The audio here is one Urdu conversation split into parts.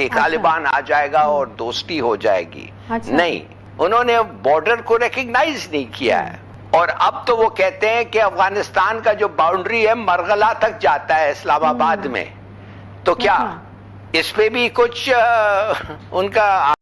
کہ طالبان آ جائے گا اور دوستی ہو جائے گی. نہیں, انہوں نے بارڈر کو ریکگنائز نہیں کیا ہے. اور اب تو وہ کہتے ہیں کہ افغانستان کا جو باؤنڈری ہے مرغلہ تک جاتا ہے اسلام آباد میں. تو کیا اس پہ بھی کچھ ان کا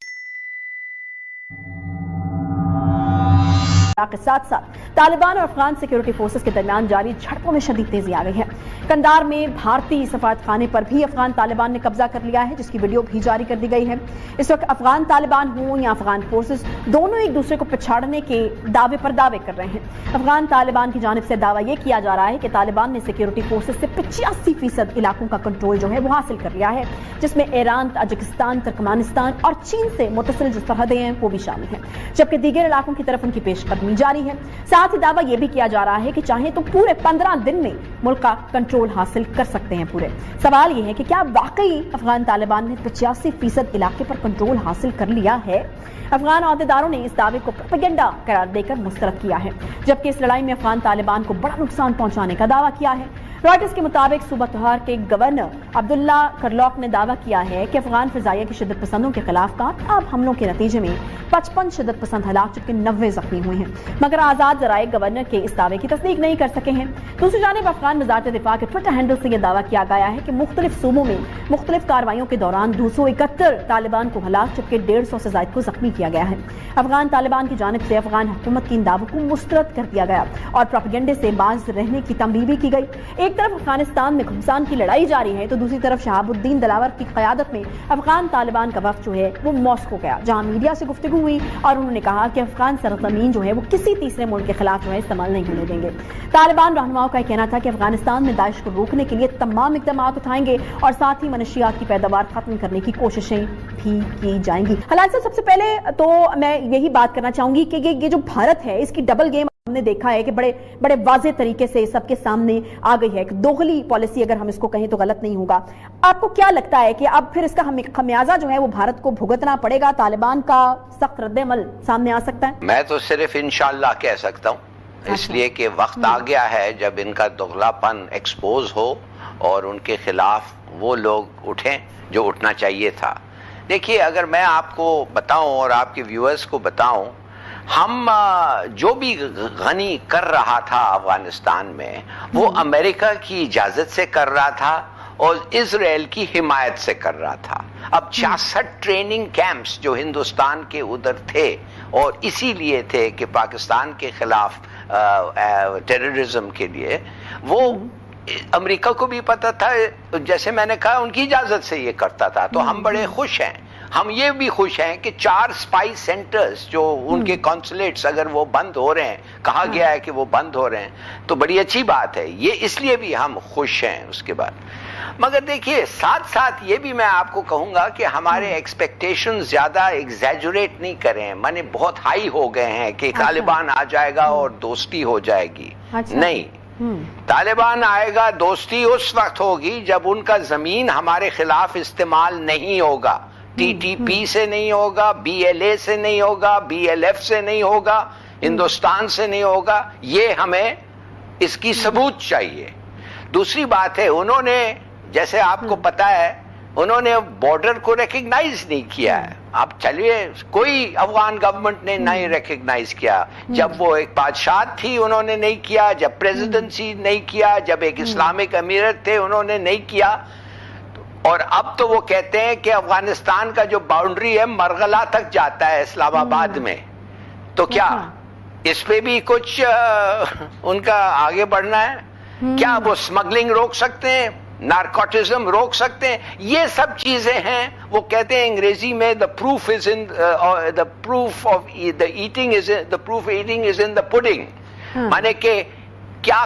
کے ساتھ ساتھ طالبان اور افغان سیکیورٹی فورسز کے درمیان جاری جھڑپوں میں شدید تیزی آ گئی ہے. کندھار میں بھارتی سفارت خانے پر بھی افغان طالبان نے قبضہ کر لیا ہے, جس کی ویڈیو بھی جاری کر دی گئی ہے. اس وقت افغان طالبان ہوں یا افغان فورسز دونوں ایک دوسرے کو پچھاڑنے کے دعوے پر دعوے کر رہے ہیں. افغان طالبان کی جانب سے دعویٰ یہ کیا جا رہا ہے کہ طالبان نے سیکیورٹی فورسز سے 85% علاقوں کا کنٹرول جو ہے وہ حاصل کر لیا ہے, جس میں ایران, تاجکستان, ترکمانستان اور چین سے متصل جو سرحدیں ہیں وہ بھی شامل ہیں, جبکہ دیگر علاقوں کی طرف ان کی پیش قدمی جاری ہے. ساتھ ہی دعویٰ یہ بھی کیا جا رہا ہے کہ چاہیں تو پورے 15 دن میں ملک کا کنٹرول حاصل کر سکتے ہیں پورے. سوال یہ ہے کہ کیا واقعی افغان طالبان نے 85% علاقے پر کنٹرول حاصل کر لیا ہے؟ افغان عہدیداروں نے اس دعوے کو پروپیگنڈا قرار دے کر مسترد کیا ہے, جبکہ اس لڑائی میں افغان طالبان کو بڑا نقصان پہنچانے کا دعویٰ کیا ہے. رائٹرز کے مطابق صوبہ تہار کے گورنر عبداللہ کرلاک نے دعویٰ کیا ہے کہ افغان فضائیہ کے شدت پسندوں کے خلاف کامیاب حملوں کے نتیجے میں 55 شدت پسند ہلاک جبکہ 90 زخمی ہوئے ہیں, مگر آزاد ذرائع گورنر کے اس دعوے کی تصدیق نہیں کر سکے ہیں. دوسری جانب افغان وزارت دفاع کے ٹویٹر ہینڈل سے یہ دعویٰ کیا گیا ہے کہ مختلف صوبوں میں مختلف کارروائیوں کے دوران 271 طالبان کو ہلاک جبکہ 150 سے زائد کو زخمی کیا گیا ہے. افغان طالبان کی جانب سے افغان حکومت کی ان دعووں کو مسترد کر دیا گیا اور پروپیگنڈے سے باز رہنے کی تنبیہ بھی کی گئی. ایک طرف افغانستان میں گھمسان کی لڑائی جاری ہے تو دوسری طرف شہاب الدین دلاور کی قیادت میں افغان طالبان کا وفد جو ہے وہ ماسکو گیا, جہاں میڈیا سے گفتگو ہوئی اور انہوں نے کہا کہ افغان سرزمین جو ہے وہ کسی تیسرے ملک کے خلاف جو ہے استعمال نہیں ہونے دیں گے. طالبان رہنماؤں کا کہنا تھا کہ افغانستان میں داعش کو روکنے کے لیے تمام اقدامات اٹھائیں گے اور ساتھ ہی منشیات کی پیداوار ختم کرنے کی کوششیں بھی کی جائیں گی. حالانکہ سب سے پہلے تو میں یہی بات کرنا چاہوں گی کہ یہ جو بھارت ہے اس کی ڈبل گیم ہم نے دیکھا ہے کہ بڑے واضح طریقے سے سب کے سامنے آ گئی ہے. دوغلی پالیسی اگر ہم اس کو کہیں تو غلط نہیں ہوگا. آپ کو کیا لگتا ہے کہ اب پھر اس کا خمیازہ جو ہے وہ بھارت کو بھگتنا پڑے گا؟ طالبان کا سخت رد عمل سامنے آ سکتا ہے؟ میں تو صرف انشاءاللہ کہہ سکتا ہوں, اس لیے کہ وقت آ گیا ہے جب ان کا دغلا پن ایکسپوز ہو اور ان کے خلاف وہ لوگ اٹھیں جو اٹھنا چاہیے تھا. دیکھیے, اگر میں آپ کو بتاؤں اور آپ کے ویورز کو بتاؤں, ہم جو بھی غنی کر رہا تھا افغانستان میں وہ امریکہ کی اجازت سے کر رہا تھا اور اسرائیل کی حمایت سے کر رہا تھا. اب 66 ٹریننگ کیمپس جو ہندوستان کے ادھر تھے اور اسی لیے تھے کہ پاکستان کے خلاف ٹیررزم کے لیے, وہ امریکہ کو بھی پتہ تھا, جیسے میں نے کہا ان کی اجازت سے یہ کرتا تھا. تو ہم بڑے خوش ہیں, ہم یہ بھی خوش ہیں کہ 4 اسپائی سینٹرز جو ان کے کانسولیٹس اگر وہ بند ہو رہے ہیں, کہا گیا ہے کہ وہ بند ہو رہے ہیں, تو بڑی اچھی بات ہے یہ, اس لیے بھی ہم خوش ہیں اس کے بعد. مگر دیکھیے, ساتھ ساتھ یہ بھی میں آپ کو کہوں گا کہ ہمارے ایکسپیکٹیشن زیادہ ایگزیجریٹ نہیں کریں, مانے بہت ہائی ہو گئے ہیں کہ طالبان آ جائے گا اور دوستی ہو جائے گی. نہیں, طالبان آئے گا, دوستی اس وقت ہوگی جب ان کا زمین ہمارے خلاف استعمال نہیں ہوگا. ٹی ٹی پی سے نہیں ہوگا, بی ایل اے سے نہیں ہوگا, بی ایل ایف سے نہیں ہوگا, ہندوستان سے نہیں ہوگا. یہ ہمیں اس کی ثبوت چاہیے. دوسری بات ہے, انہوں نے, جیسے آپ کو پتا ہے, انہوں نے بارڈر کو ریکگنائز نہیں کیا ہے. اب چلیے, کوئی افغان گورنمنٹ نے نہیں ریکگنائز کیا. جب وہ ایک بادشاہ تھی انہوں نے نہیں کیا, جب پریزیڈنسی نہیں کیا, جب ایک اسلامک امیرت تھے انہوں نے نہیں کیا. اور اب تو وہ کہتے ہیں کہ افغانستان کا جو باؤنڈری ہے مرغلہ تک جاتا ہے اسلام آباد میں. تو کیا اس پہ بھی کچھ ان کا آگے بڑھنا ہے؟ کیا وہ سمگلنگ روک سکتے ہیں, نارکوٹزم روک سکتے ہیں؟ یہ سب چیزیں ہیں. وہ کہتے ہیں انگریزی میں the proof of eating is in the pudding. مانے کہ کیا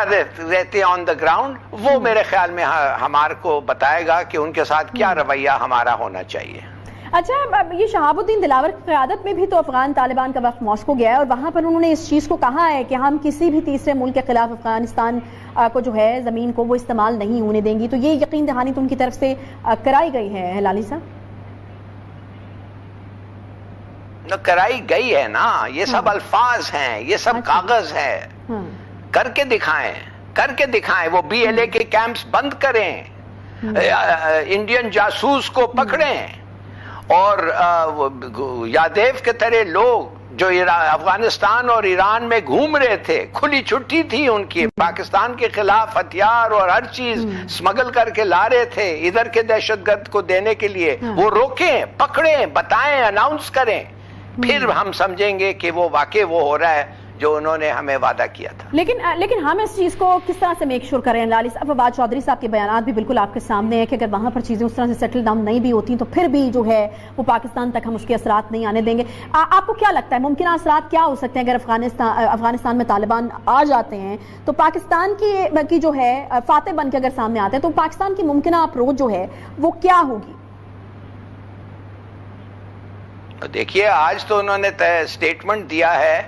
رہتے ہیں آن دا گراؤنڈ, وہ میرے خیال میں ہمارے کو بتائے گا کہ ان کے ساتھ کیا رویہ ہمارا ہونا چاہیے. اچھا, یہ شہاب الدین دلاور کی قیادت میں بھی تو افغان طالبان کا وفد ماسکو گیا ہے اور وہاں پر انہوں نے اس چیز کو کہا ہے کہ ہم کسی بھی تیسرے ملک کے خلاف افغانستان کو جو ہے زمین کو وہ استعمال نہیں ہونے دیں گی. تو یہ یقین دہانی تو ان کی طرف سے کرائی گئی ہے ہلالی صاحب؟ کرائی گئی ہے نا, یہ سب الفاظ ہیں, یہ سب کاغذ ہے. کر کے دکھائیں. وہ بی ایل اے کے کیمپس بند کریں, انڈین جاسوس کو پکڑیں، اور یادیو کے طرح لوگ جو افغانستان اور ایران میں گھوم رہے تھے، کھلی چھٹی تھی ان کی، پاکستان کے خلاف ہتھیار اور ہر چیز سمگل کر کے لا رہے تھے ادھر کے دہشت گرد کو دینے کے لیے، وہ روکیں، پکڑیں، بتائیں، اناؤنس کریں، پھر ہم سمجھیں گے کہ وہ واقع وہ ہو رہا ہے جو انہوں نے ہمیں وعدہ کیا تھا۔ لیکن ہم اس چیز کو کس طرح سے میک شور کریں؟ لالی صاحب، فواد چودھری صاحب کے بیانات بھی بالکل آپ کے سامنے ہیں کہ اگر وہاں پر چیزیں اس طرح سے سیٹل ڈاؤن نہیں بھی ہوتی تو پھر بھی جو ہے وہ پاکستان تک ہم اس کے اثرات نہیں آنے دیں گے۔ آپ کو کیا لگتا ہے ممکنہ اثرات کیا ہو سکتے ہیں اگر افغانستان میں طالبان آ جاتے ہیں تو پاکستان کی جو ہے فاتح بن کے اگر سامنے آتے ہیں تو پاکستان کی ممکنہ اپروچ جو ہے وہ کیا ہوگی؟ دیکھیے، آج تو انہوں نے سٹیٹمنٹ دیا ہے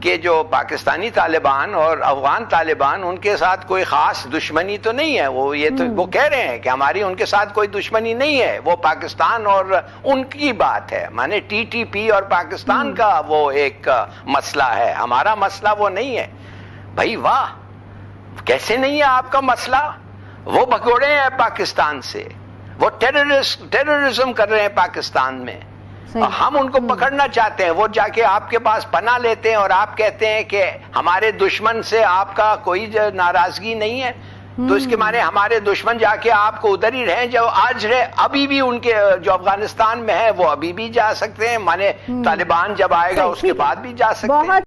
کہ جو پاکستانی طالبان اور افغان طالبان ان کے ساتھ کوئی خاص دشمنی تو نہیں ہے، وہ کہہ رہے ہیں کہ ہماری ان کے ساتھ کوئی دشمنی نہیں ہے، وہ پاکستان اور ان کی بات ہے، مانے ٹی ٹی پی اور پاکستان کا وہ ایک مسئلہ ہے، ہمارا مسئلہ وہ نہیں ہے۔ بھائی واہ، کیسے نہیں ہے آپ کا مسئلہ؟ وہ بھگوڑے ہیں پاکستان سے، وہ ٹیررزم کر رہے ہیں پاکستان میں، ہم ان کو پکڑنا چاہتے ہیں، وہ جا کے آپ کے پاس پناہ لیتے ہیں اور آپ کہتے ہیں کہ ہمارے دشمن سے آپ کا کوئی ناراضگی نہیں ہے، تو اس کے معنی ہمارے دشمن جا کے آپ کو ادھر ہی رہیں جو آج رہے، ابھی بھی ان کے جو افغانستان میں ہے وہ ابھی بھی جا سکتے ہیں، مانے طالبان جب آئے گا اس کے بعد بھی جا سکتے ہیں۔